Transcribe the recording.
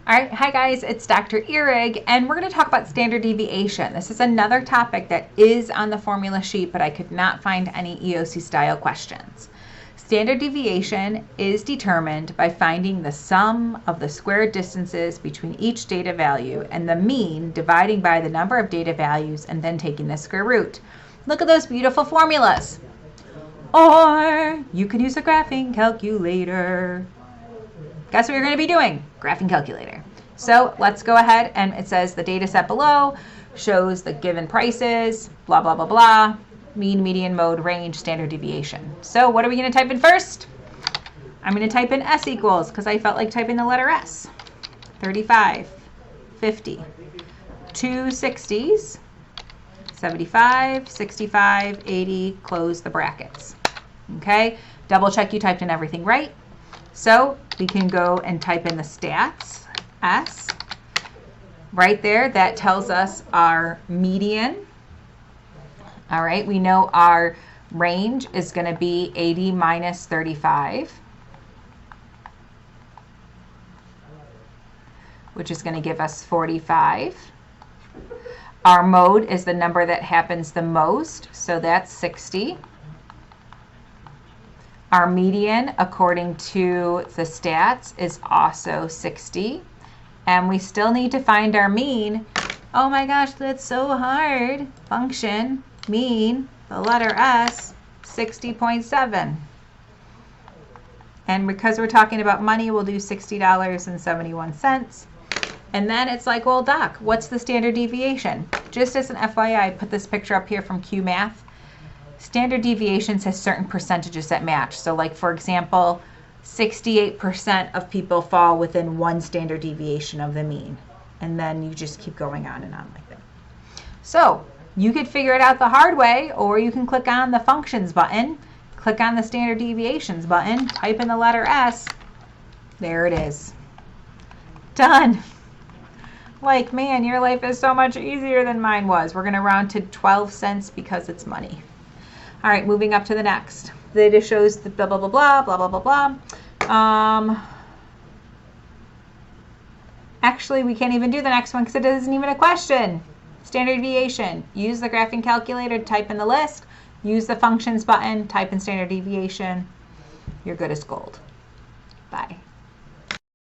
All right, hi guys, it's Dr. Ihrig, and we're going to talk about standard deviation. This is another topic that is on the formula sheet, but I could not find any EOC style questions. Standard deviation is determined by finding the sum of the squared distances between each data value and the mean dividing by the number of data values and then taking the square root. Look at those beautiful formulas. Or you could use a graphing calculator. Guess what you're going to be doing? Graphing calculator. So let's go ahead, and it says the data set below shows the given prices, blah, blah, blah, blah, mean, median, mode, range, standard deviation. So what are we going to type in first? I'm going to type in S equals because I felt like typing the letter S. 35, 50, 2 60s, 75, 65, 80, close the brackets. Okay, double check you typed in everything right. So we can go and type in the stats, S. Right there, that tells us our median. All right, we know our range is going to be 80 minus 35, which is going to give us 45. Our mode is the number that happens the most, so that's 60. Our median, according to the stats, is also 60. And we still need to find our mean. Oh my gosh, that's so hard. Function, mean, the letter S, 60.7. And because we're talking about money, we'll do $60.71. And then it's like, well, Doc, what's the standard deviation? Just as an FYI, I put this picture up here from Q Math. Standard deviations has certain percentages that match. So like, for example, 68% of people fall within one standard deviation of the mean. And then you just keep going on and on like that. So you could figure it out the hard way, or you can click on the functions button, click on the standard deviations button, type in the letter S. There it is. Done. Like, man, your life is so much easier than mine was. We're going to round to 12 cents because it's money. All right, moving up to the next. The data shows the blah, blah, blah, blah, blah, blah, blah, blah. Actually, we can't even do the next one because it isn't even a question. Standard deviation. Use the graphing calculator to type in the list. Use the functions button, type in standard deviation. You're good as gold. Bye.